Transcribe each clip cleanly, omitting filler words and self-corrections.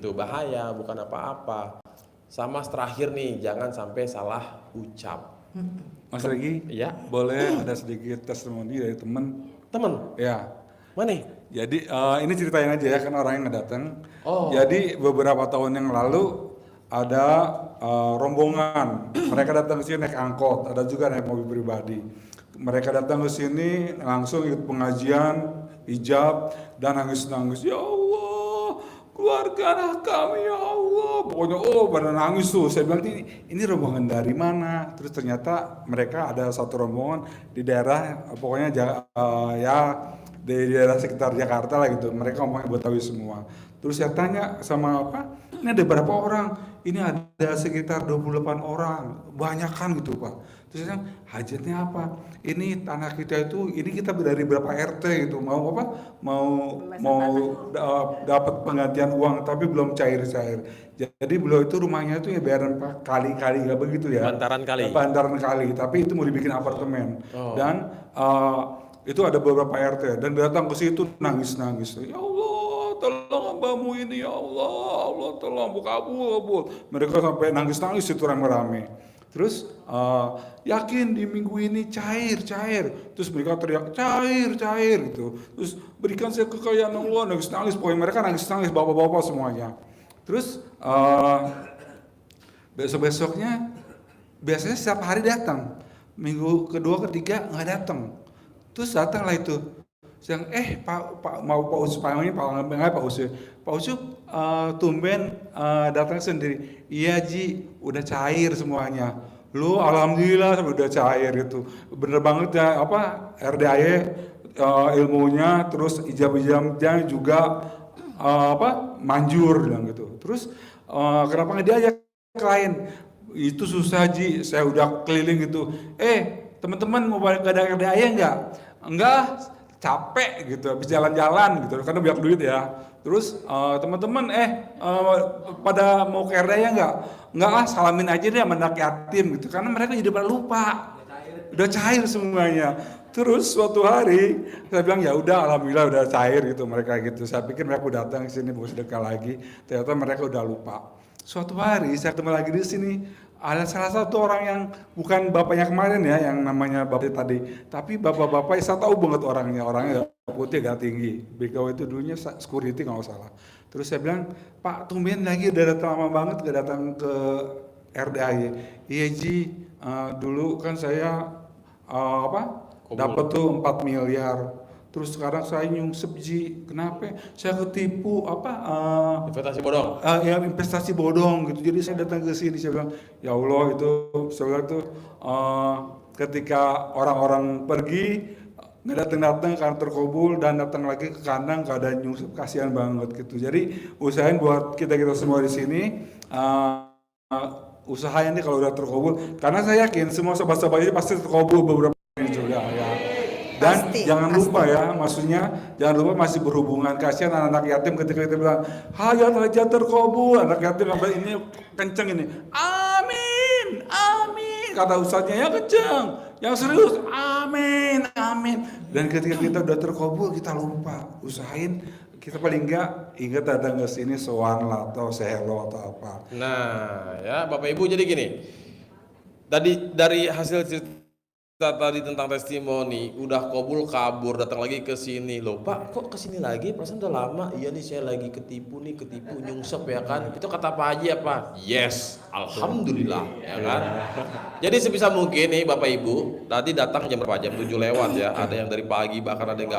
gitu. Bahaya, bukan apa-apa. Sama terakhir nih, jangan sampai salah ucap. Mas Regi, Ya, boleh ada sedikit testimoni dari temen? temen, Ya, mana? jadi ini ceritain aja ya, kan orang yang ngedateng. Oh, Jadi beberapa tahun yang lalu ada rombongan, mereka datang ke sini naik angkot, ada juga naik mobil pribadi. Mereka datang ke sini langsung ikut pengajian, hijab, dan nangis-nangis. Ya Allah, keluarga anak kami ya Allah. Pokoknya pada nangis tuh. Saya bilang ini rombongan dari mana? Terus ternyata mereka ada satu rombongan di daerah pokoknya ya di daerah sekitar Jakarta lah gitu. Mereka ngomongnya Betawi semua. Terus saya tanya sama ini ada berapa orang? Ini ada sekitar 28 orang. Banyak kan gitu Pak. Terus saya bilang, hajatnya apa? Ini tanah kita itu, ini kita dari berapa RT gitu. Mau apa? Mau dapat penggantian uang tapi belum cair-cair. Jadi beliau itu rumahnya itu ya bayaran kali-kali nggak begitu ya. bantaran kali. Bantaran kali, tapi itu mau dibikin apartemen. Oh. Dan itu ada beberapa RT dan datang ke situ nangis-nangis. Ya Allah, tolong hambamu ini ya Allah, Allah tolong kabul. Mereka sampai nangis-nangis itu rame-rame. Terus yakin di minggu ini cair. Terus mereka teriak cair gitu. Terus berikan saya kekayaan Allah, nangis-nangis. Pokoknya mereka nangis-nangis bapak-bapak semuanya. Terus besok-besoknya biasanya setiap hari datang. Minggu kedua ketiga nggak datang. Terus datanglah itu. Yang Pak Ucup tumben datang sendiri. Iya Ji, udah cair semuanya. Lu alhamdulillah udah cair gitu. Bener banget ya RDAY ilmunya, terus ijab-ijabnya juga manjur bilang gitu. Terus kenapa nggak diajak klien? Itu susah Ji, saya udah keliling gitu. Teman-teman mau balik ke RDAY enggak? Enggak, capek gitu, habis jalan-jalan gitu, karena banyak duit ya. Terus teman-teman pada mau ke RDAY enggak? Enggak salamin aja deh sama anak yatim gitu, karena mereka jadi pada lupa. Udah cair semuanya. Terus suatu hari saya bilang ya udah alhamdulillah udah cair gitu mereka gitu. Saya pikir mereka udah datang ke sini mau sedekah lagi, ternyata mereka udah lupa. Suatu hari saya ketemu lagi di sini, ada salah satu orang yang bukan bapaknya kemarin ya, yang namanya bapak tadi, tapi bapak-bapak saya tahu banget orangnya putih agak tinggi. BKW itu dulunya security kalau nggak salah. Terus saya bilang, Pak tumben lagi udah datang lama banget gak datang ke RDAY. Iya Ji, dulu kan saya dapat tuh 4 miliar. Terus sekarang saya nyungsep Ji, kenapa? Saya ketipu investasi bodong. Investasi bodong gitu. Jadi saya datang ke sini, saya bilang, ya Allah itu, saya bilang tuh ketika orang-orang pergi nggak datang karena terkabul dan datang lagi ke kandang keadaan nyungsep, kasihan banget gitu. Jadi usahain buat kita semua di sini usahain nih kalau udah terkabul, karena saya yakin semua sobat-sobat ini pasti terkabul beberapa ini juga ya. Dan jangan lupa ya, maksudnya jangan lupa masih berhubungan. Kasihan anak-anak yatim ketika kita bilang hajat terkabul, anak yatim sampai ini kenceng ini, amin, kata ustadznya ya kenceng, yang serius, amin. Dan ketika kita udah terkabul kita lupa, usahain kita paling enggak ingat datang ke sini sowan lah atau sehelo atau apa. Nah ya Bapak Ibu, jadi gini, tadi dari hasil cerita tadi tentang testimoni, udah kabur datang lagi ke sini. Loh Pak, kok ke sini lagi? Perasaan udah lama. Iya nih saya lagi ketipu nyungsep ya kan. Itu kata Pak Haji apa? Yes, alhamdulillah ya kan. Jadi sebisa mungkin nih Bapak Ibu, tadi datang jam berapa? Jam 7 lewat ya. Ada yang dari pagi bahkan ada yang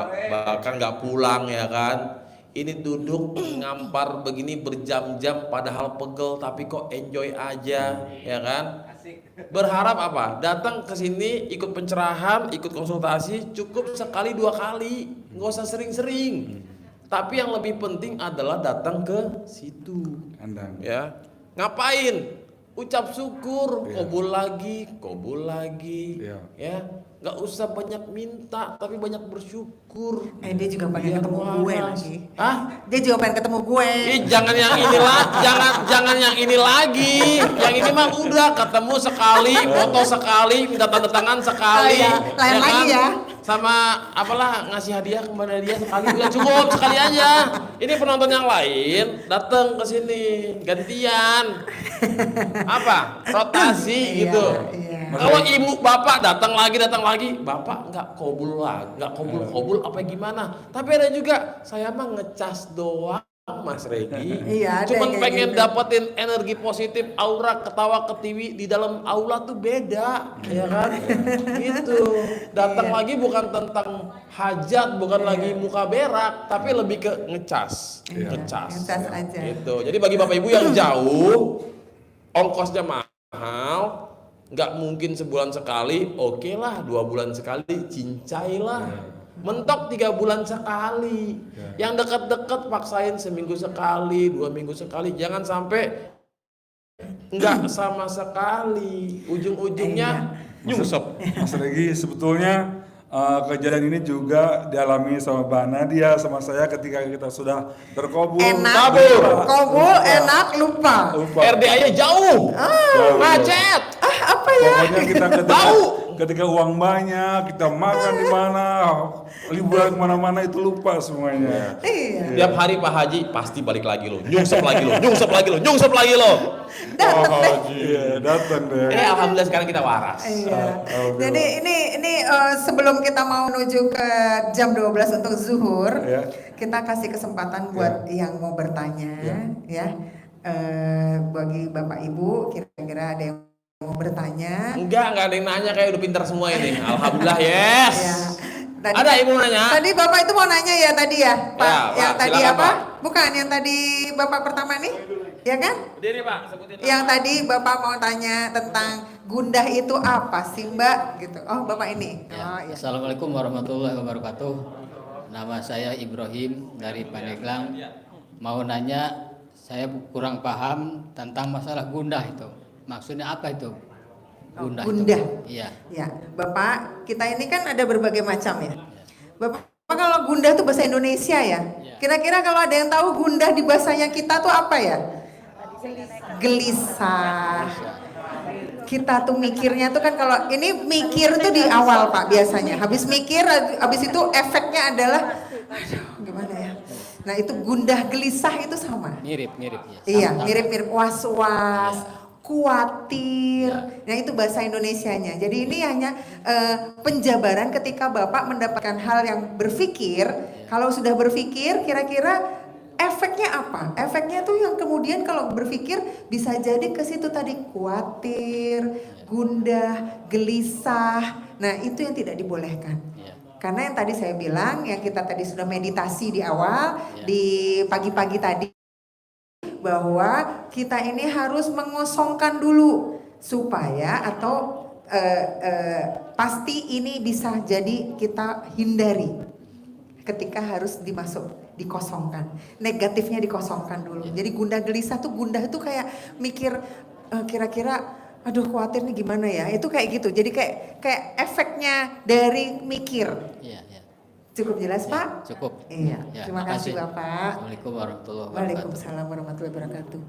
nggak pulang ya kan. Ini duduk ngampar begini berjam-jam padahal pegel tapi kok enjoy aja ya kan. Berharap apa? Datang ke sini ikut pencerahan, ikut konsultasi cukup sekali 2 kali, nggak usah sering-sering. Tapi yang lebih penting adalah datang ke situ. Ya. Ngapain? Ucap syukur, kobul lagi. Ya. Nggak usah banyak minta, tapi banyak bersyukur. Dia juga pengen ketemu gue lagi. Dia juga pengen ketemu gue. Jangan yang ini lah, jangan yang ini lagi. Yang ini mah udah ketemu sekali, foto sekali, minta tanda tangan sekali. Lain lagi ya. sama apalah ngasih hadiah kepada dia sekali udah cukup sekali aja. Ini penonton yang lain datang ke sini gantian. Apa? Rotasi gitu. Iya. Kalau ibu bapak datang lagi, bapak nggak kobul lah, nggak kobul apa gimana. Tapi ada juga saya mah ngecas doang. Mas Regi, Iya, ada cuman kayak pengen gitu. dapetin energi positif, aura ketawa ketiwi di dalam aula tuh beda, ya kan? Gitu. Datang Iya. lagi bukan tentang hajat, bukan lagi muka berak, tapi lebih ke ngecas, Iya, ngecas. ngecas aja. Gitu. Jadi bagi bapak ibu yang jauh, ongkosnya mahal, nggak mungkin sebulan sekali, oke lah 2 bulan sekali, cincai lah. Mentok 3 bulan sekali. Yang dekat-dekat paksain seminggu sekali, 2 minggu sekali. Jangan sampai nggak sama sekali. Ujung-ujungnya nyungsep. Mas Regi, sebetulnya kejadian ini juga dialami sama Mbak Nadia sama saya ketika kita sudah berkobul. Enak, Kabur. kobul, enak, lupa. Lupa. RDA-nya jauh. Jauh. Macet. Apa ya? Pokoknya kita Bau. ketika uang banyak, kita makan di mana, liburan kemana-mana itu lupa semuanya. Iya. Tiap hari Pak Haji pasti balik lagi lo, nyungsep lagi lo, nyungsep lagi lo, nyungsep lagi lo. Datang deh. Iya, datang deh. Alhamdulillah sekarang kita waras. Iya. Alhamdulillah. Jadi ini sebelum kita mau menuju ke jam 12 untuk zuhur, Ya. kita kasih kesempatan buat yang mau bertanya, ya. Bagi Bapak Ibu, kira-kira ada yang mau bertanya? Enggak ada yang nanya, kayak udah pintar semua ini. Alhamdulillah, yes. Ya. Tadi, Ada ibu nanya? Tadi Bapak itu mau nanya ya tadi ya, Pak. Ya, yang Pak, tadi silakan, apa? Pak. Bukan yang tadi Bapak pertama nih, ya kan? Berdiri Pak, sebutin. Yang tadi Bapak mau tanya tentang gundah itu apa sih Mbak? Gitu. Oh Bapak ini. Ya, Oh iya. Assalamualaikum warahmatullahi wabarakatuh. Nama saya Ibrahim dari Pandeglang. Mau nanya, saya kurang paham tentang masalah gundah itu. Maksudnya apa itu? Gundah. Gundah. Itu. Iya. Ya, Bapak, kita ini kan ada berbagai macam ya. Bapak, kalau gundah itu bahasa Indonesia ya. Kira-kira kalau ada yang tahu gundah di bahasanya kita tuh apa ya? Gelisah. Kita tuh mikirnya tuh kan kalau ini mikir tuh di awal Pak biasanya. Habis mikir, habis itu efeknya adalah aduh, gimana ya? Nah itu gundah gelisah itu sama. Mirip ya. Iya, Sama-sama. mirip-mirip was-was, khawatir. Nah, itu bahasa Indonesianya. Jadi ini hanya penjabaran ketika Bapak mendapatkan hal yang berpikir, kalau sudah berpikir kira-kira efeknya apa? Efeknya tuh yang kemudian kalau berpikir bisa jadi ke situ tadi khawatir, gundah, gelisah. Nah, itu yang tidak dibolehkan. Iya. Karena yang tadi saya bilang, yang kita tadi sudah meditasi di awal, di pagi-pagi tadi, bahwa kita ini harus mengosongkan dulu supaya atau pasti ini bisa jadi kita hindari ketika harus dikosongkan, negatifnya dikosongkan dulu. Jadi gundah gelisah tuh, gundah itu kayak mikir kira-kira aduh khawatir nih gimana ya, itu kayak gitu. Jadi kayak efeknya dari mikir. Iya. Cukup jelas Ya, Pak? cukup. Iya. Ya, Terima kasih makasih. Bapak. Assalamualaikum warahmatullahi wabarakatuh. Waalaikumsalam warahmatullahi wabarakatuh.